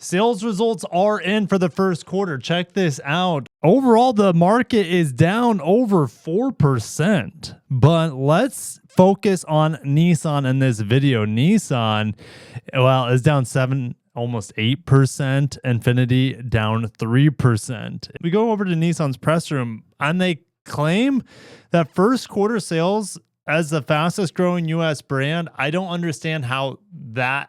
Sales results are in for the first quarter. Check this out. Overall, the market is down over 4%. But let's focus on Nissan in this video. Nissan, well, is down 7, almost 8%. Infiniti down 3%. We go over to Nissan's press room and they claim that first quarter sales as the fastest growing US brand. I don't understand how that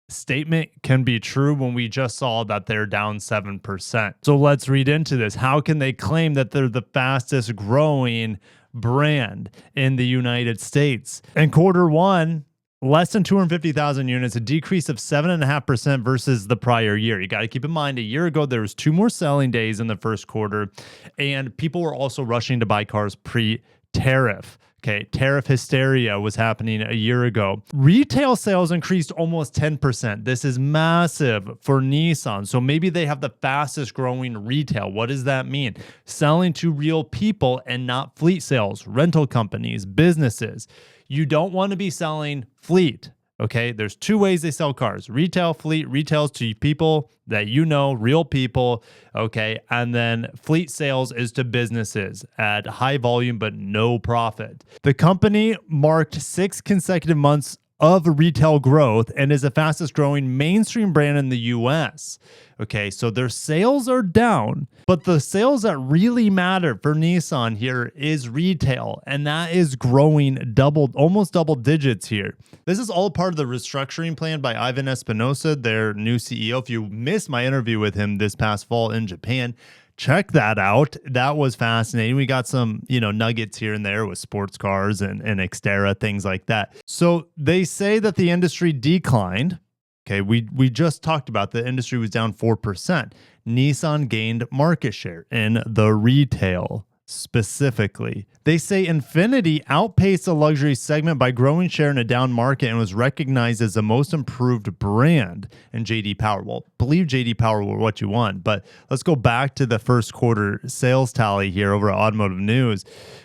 statement can be true when we just saw that they're down 7%. So let's read into this. How can they claim that they're the fastest growing brand in the United States? In quarter one, less than 250,000 units, a decrease of 7.5% versus the prior year. You got to keep in mind, a year ago, there was 2 more selling days in the first quarter, and people were also rushing to buy cars pre-tariff. Okay, tariff hysteria was happening a year ago. Retail sales increased almost 10%. This is massive for Nissan. So maybe they have the fastest growing retail. What does that mean? Selling to real people and not fleet sales, rental companies, businesses. You don't want to be selling fleet. Okay, there's 2 ways they sell cars: retail, fleet. Retails to people that you know, real people. Okay, and then fleet sales is to businesses at high volume but no profit. The company marked 6 consecutive months of retail growth and is the fastest growing mainstream brand in the US. Okay, so their sales are down, but the sales that really matter for Nissan here is retail, and that is growing almost double digits here. This is all part of the restructuring plan by Ivan Espinosa, their new CEO. If you missed my interview with him this past fall in Japan, check that out. That was fascinating. We got some, nuggets here and there with sports cars and Xterra, things like that. So they say that the industry declined. Okay, we just talked about the industry was down 4%. Nissan gained market share in the retail specifically. They say Infiniti outpaced the luxury segment by growing share in a down market and was recognized as the most improved brand in JD Power. Well, believe JD Power were what you want, but let's go back to the first quarter sales tally here over at Automotive News.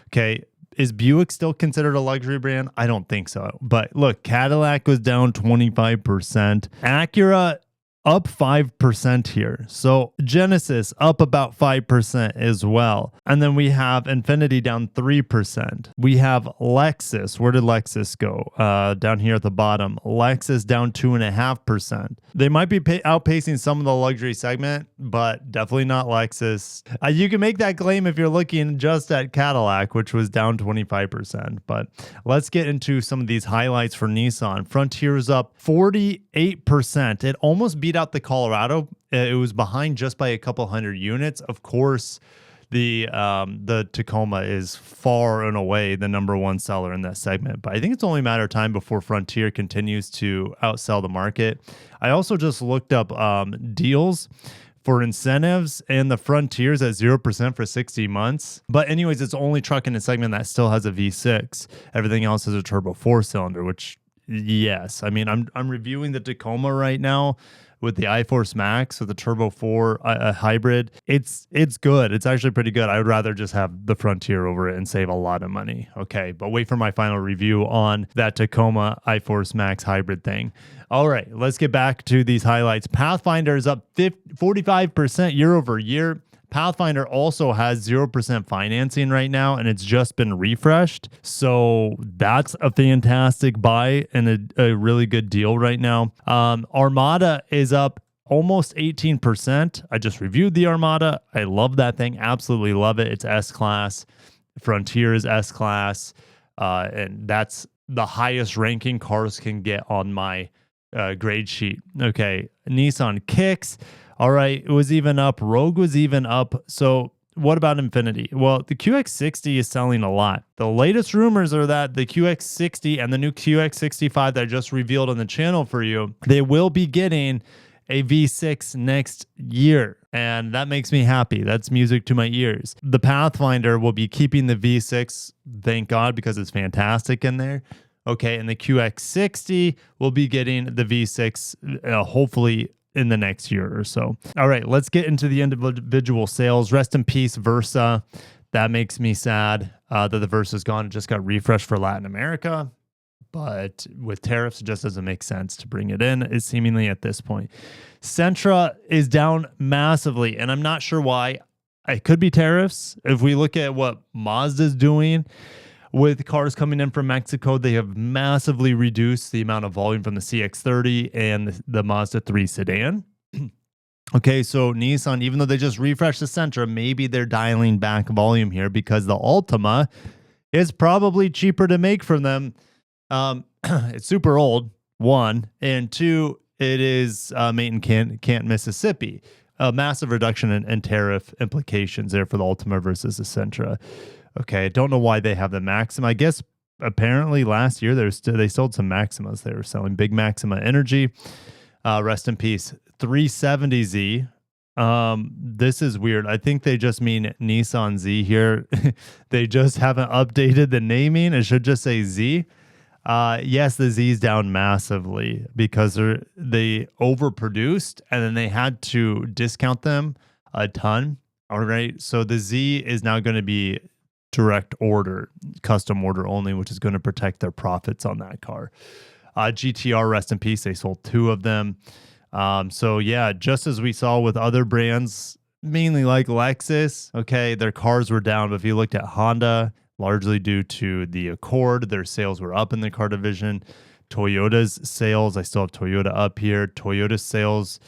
Okay, is Buick still considered a luxury brand? I don't think so. But look, Cadillac was down 25%. Acura up 5% here. So Genesis up about 5% as well. And then we have Infiniti down 3%. We have Lexus. Where did Lexus go? Down here at the bottom. Lexus down 2.5%. They might be outpacing some of the luxury segment, but definitely not Lexus. You can make that claim if you're looking just at Cadillac, which was down 25%. But let's get into some of these highlights for Nissan. Frontier is up 48%. It almost beat out the Colorado. It was behind just by a couple hundred units. Of course, the Tacoma is far and away the #1 seller in that segment, but I think it's only a matter of time before Frontier continues to outsell the market. I also just looked up deals for incentives, and the Frontier's at 0% for 60 months. But anyways, it's the only truck in a segment that still has a V6. Everything else is a turbo 4-cylinder, which, yes, I mean, I'm reviewing the Tacoma right now with the iForce Max with the Turbo 4 hybrid. It's good. It's actually pretty good. I would rather just have the Frontier over it and save a lot of money. Okay, but wait for my final review on that Tacoma iForce Max hybrid thing. All right, let's get back to these highlights. Pathfinder is up 45% year over year. Pathfinder also has 0% financing right now, and it's just been refreshed. So that's a fantastic buy and a really good deal right now. Armada is up almost 18%. I just reviewed the Armada. I love that thing. Absolutely love it. It's S-Class. Frontier is S-Class. And that's the highest ranking cars can get on my grade sheet. Okay, Nissan Kicks. All right, it was even up. Rogue was even up. So what about Infiniti? Well, the QX60 is selling a lot. The latest rumors are that the QX60 and the new QX65 that I just revealed on the channel for you, they will be getting a V6 next year. And that makes me happy. That's music to my ears. The Pathfinder will be keeping the V6, thank God, because it's fantastic in there. Okay, and the QX60 will be getting the V6 hopefully in the next year or so. All right, let's get into the individual sales. Rest in peace, Versa. That makes me sad that the Versa's gone. It just got refreshed for Latin America. but with tariffs, it just doesn't make sense to bring it in, is seemingly at this point. Sentra is down massively, and I'm not sure why. It could be tariffs. If we look at what Mazda's doing with cars coming in from Mexico, they have massively reduced the amount of volume from the CX-30 and the Mazda 3 sedan. Okay, so Nissan, even though they just refreshed the Sentra, maybe they're dialing back volume here because the Altima is probably cheaper to make for them. It's super old, one, and two, it is made in Canton, Mississippi. A massive reduction in tariff implications there for the Altima versus the Sentra. Okay, don't know why they have the Maxima. I guess apparently last year they sold some Maximas. They were selling big Maxima Energy. Rest in peace. 370Z. This is weird. I think they just mean Nissan Z here. They just haven't updated the naming. It should just say Z. Yes, the Z's down massively because they overproduced and then they had to discount them a ton. All right. So the Z is now going to be direct order, custom order only, which is going to protect their profits on that car. GTR, rest in peace. They sold 2 of them. So yeah, just as we saw with other brands, mainly like Lexus, okay, their cars were down. But if you looked at Honda, largely due to the Accord, their sales were up in the car division. Toyota's sales, I still have Toyota up here. Toyota's sales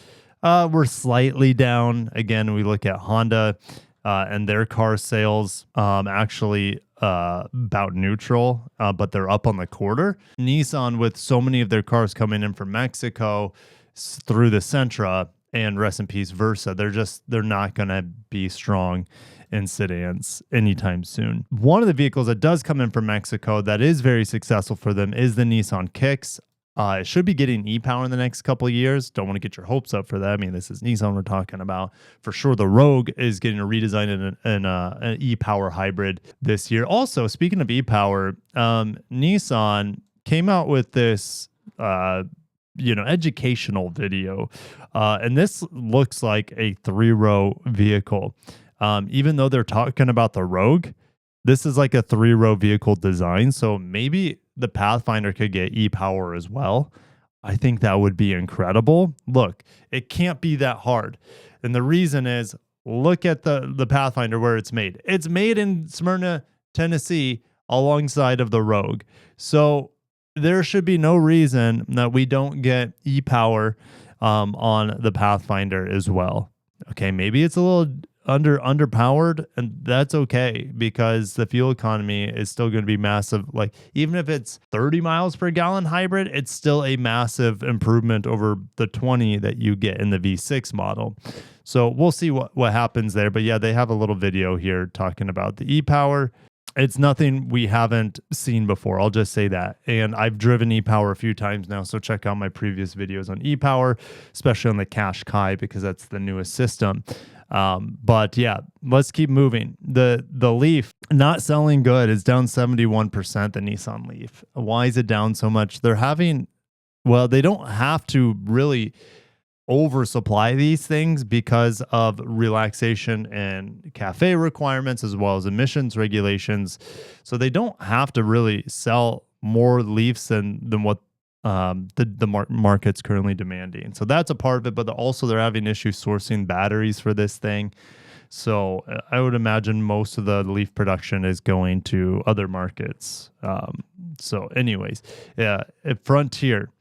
were slightly down. Again, we look at Honda and their car sales actually about neutral, but they're up on the quarter. Nissan, with so many of their cars coming in from Mexico through the Sentra, and rest in peace Versa, they're not going to be strong in sedans anytime soon. One of the vehicles that does come in from Mexico that is very successful for them is the Nissan Kicks. It should be getting e-Power in the next couple of years. Don't want to get your hopes up for that. I mean, this is Nissan we're talking about. For sure, the Rogue is getting a redesign in an e-Power hybrid this year. Also, speaking of e-Power, Nissan came out with this educational video. And this looks like a 3-row vehicle. Even though they're talking about the Rogue, this is like a 3-row vehicle design. So maybe the Pathfinder could get e-Power as well. I think that would be incredible. Look, it can't be that hard. And the reason is, look at the Pathfinder where it's made. It's made in Smyrna, Tennessee, alongside of the Rogue. So there should be no reason that we don't get e-Power on the Pathfinder as well. Okay, maybe it's a little underpowered, and that's okay because the fuel economy is still going to be massive. Like, even if it's 30 miles per gallon hybrid, it's still a massive improvement over the 20 that you get in the V6 model. So we'll see what happens there. But yeah, they have a little video here talking about the e-Power. It's nothing we haven't seen before. I'll just say that. And I've driven e-Power a few times now, so check out my previous videos on e-Power, especially on the Qashqai, because that's the newest system. But yeah, let's keep moving. The Leaf, not selling good, is down 71%, the Nissan Leaf. Why is it down so much? They don't have to really oversupply these things because of relaxation and CAFE requirements as well as emissions regulations. So they don't have to really sell more Leafs than what the market's currently demanding. So that's a part of it, but they're having issues sourcing batteries for this thing. So I would imagine most of the Leaf production is going to other markets. So anyways, yeah, at Frontier,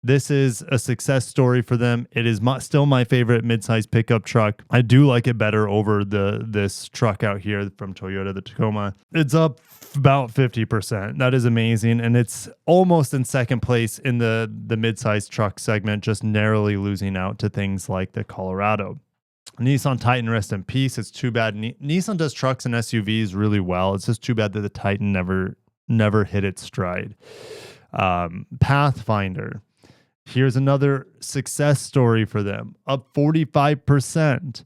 this is a success story for them. It is still my favorite midsize pickup truck. I do like it better over this truck out here from Toyota, the Tacoma. It's up about 50%. That is amazing. And it's almost in second place in the midsize truck segment, just narrowly losing out to things like the Colorado. Nissan Titan, rest in peace. It's too bad. Nissan does trucks and SUVs really well. It's just too bad that the Titan never hit its stride. Pathfinder. Here's another success story for them, up 45%.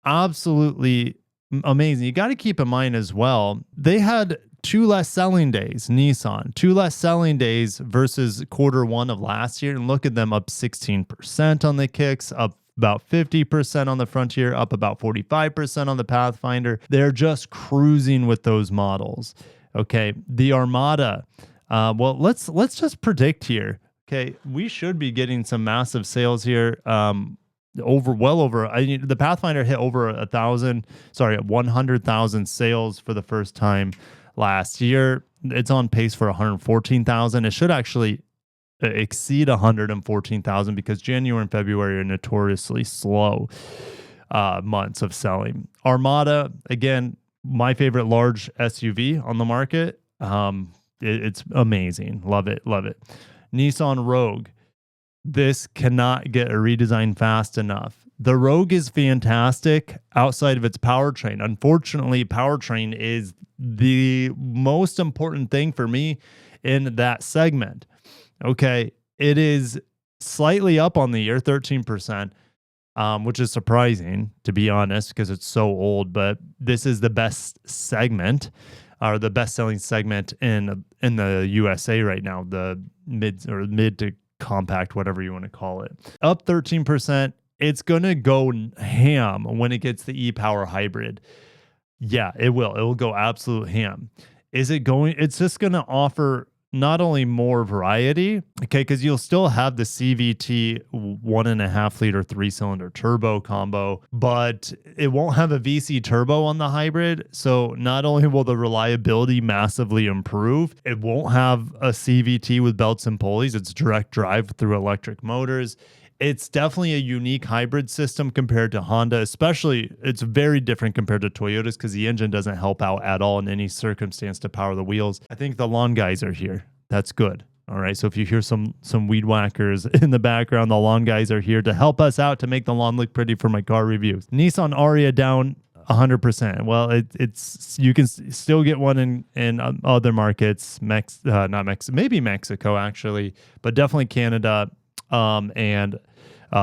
Absolutely amazing. You got to keep in mind as well, they had 2 less selling days, Nissan, 2 less selling days versus Q1 of last year. And look at them, up 16% on the Kicks, up about 50% on the Frontier, up about 45% on the Pathfinder. They're just cruising with those models. Okay, the Armada, Well, let's just predict here. Okay, we should be getting some massive sales here. Well over. The Pathfinder hit over 100,000 sales for the first time last year. It's on pace for 114,000. It should actually exceed 114,000 because January and February are notoriously slow months of selling. Armada, again, my favorite large SUV on the market. It's amazing. Love it. Love it. Nissan Rogue. This cannot get a redesign fast enough. The Rogue is fantastic outside of its powertrain. Unfortunately, powertrain is the most important thing for me in that segment. Okay, it is slightly up on the year, 13%, which is surprising, to be honest, because it's so old. But this is the best segment, or the best-selling segment in the USA right now, the mid to compact, whatever you want to call it. Up 13%. It's going to go ham when it gets the e-Power hybrid. Yeah, it will. It will go absolute ham. Is it going? It's just going to offer not only more variety, okay, because you'll still have the CVT 1.5 liter 3-cylinder turbo combo, but it won't have a VC turbo on the hybrid. So not only will the reliability massively improve, it won't have a CVT with belts and pulleys. It's direct drive through electric motors. It's definitely a unique hybrid system compared to Honda, especially it's very different compared to Toyota's because the engine doesn't help out at all in any circumstance to power the wheels. I think the lawn guys are here. That's good. All right. So if you hear some weed whackers in the background, the lawn guys are here to help us out to make the lawn look pretty for my car reviews. Nissan Aria down 100%. Well, it's you can still get one in other markets, not Mexico, maybe Mexico actually, but definitely Canada. And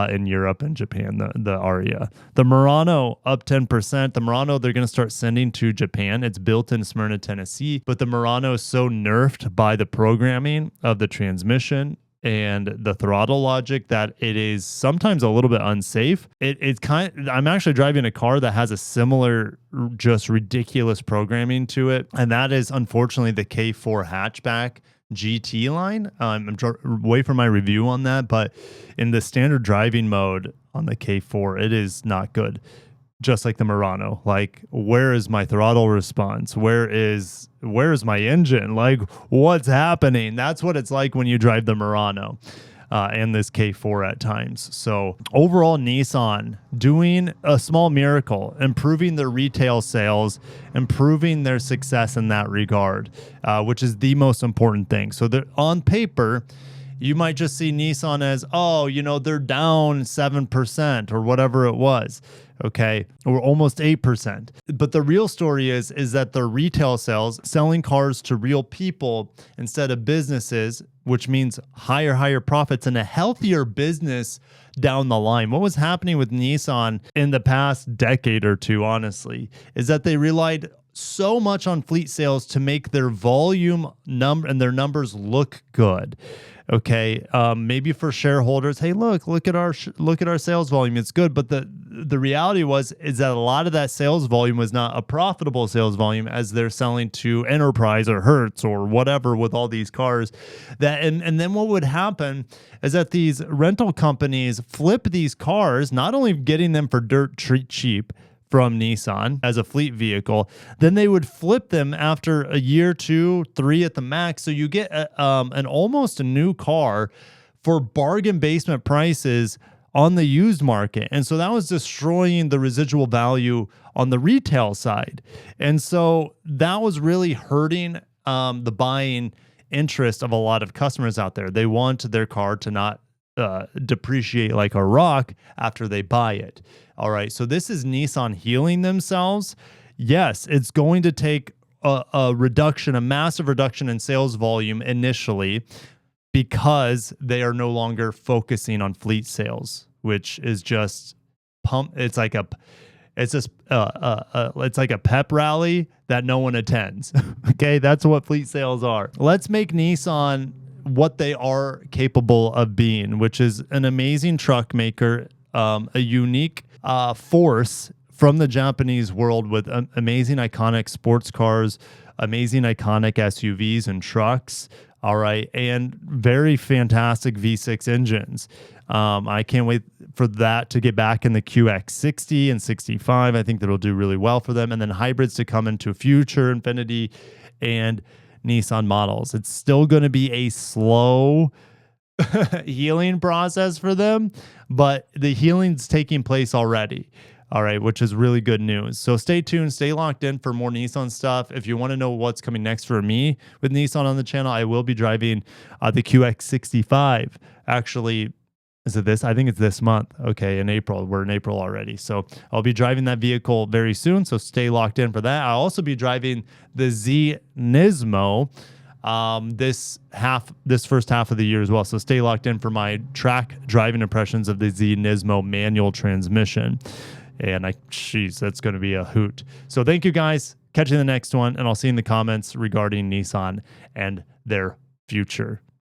in Europe and Japan, the Aria. The Murano up 10%. The Murano they're going to start sending to Japan. It's built in Smyrna, Tennessee, but the Murano is so nerfed by the programming of the transmission and the throttle logic that it is sometimes a little bit unsafe. I'm actually driving a car that has a similar, just ridiculous programming to it, and that is unfortunately the K4 hatchback GT line. I'm way from my review on that, but in the standard driving mode on the K4, it is not good. Just like the Murano. Like, where is my throttle response? Where is my engine? Like, what's happening? That's what it's like when you drive the Murano. And this K4 at times. So overall, Nissan doing a small miracle, improving their retail sales, improving their success in that regard, which is the most important thing. So on paper, you might just see Nissan as, they're down 7% or whatever it was. Okay, or almost 8%. But the real story is that the retail sales, selling cars to real people instead of businesses, which means higher profits and a healthier business down the line. What was happening with Nissan in the past decade or two, honestly, is that they relied so much on fleet sales to make their volume number and their numbers look good. Okay, maybe for shareholders, hey, look at our sales volume. It's good, but the reality is that a lot of that sales volume was not a profitable sales volume as they're selling to Enterprise or Hertz or whatever with all these cars. And then what would happen is that these rental companies flip these cars, not only getting them for dirt cheap from Nissan as a fleet vehicle, then they would flip them after a year, 2, 3 at the max. So you get an almost a new car for bargain basement prices on the used market. And so that was destroying the residual value on the retail side. And so that was really hurting the buying interest of a lot of customers out there. They want their car to not depreciate like a rock after they buy it. All right. So this is Nissan healing themselves. Yes, it's going to take a massive reduction in sales volume initially because they are no longer focusing on fleet sales, which is just pump. It's like a pep rally that no one attends. Okay. That's what fleet sales are. Let's make Nissan what they are capable of being, which is an amazing truck maker, a unique force from the Japanese world with amazing iconic sports cars, amazing iconic SUVs and trucks, All right. And very fantastic V6 engines. I can't wait for that to get back in the QX60 and 65. I think that'll do really well for them. And then hybrids to come into future Infiniti and Nissan models. It's still going to be a slow healing process for them, but the healing's taking place already. All right, which is really good news. So stay tuned, stay locked in for more Nissan stuff. If you want to know what's coming next for me with Nissan on the channel, I will be driving the QX65. Actually, is it this? I think it's this month. Okay, in April. We're in April already. So I'll be driving that vehicle very soon. So stay locked in for that. I'll also be driving the Z Nismo this first half of the year as well. So stay locked in for my track driving impressions of the Z Nismo manual transmission. And jeez, that's going to be a hoot. So thank you guys. Catch you in the next one, and I'll see you in the comments regarding Nissan and their future.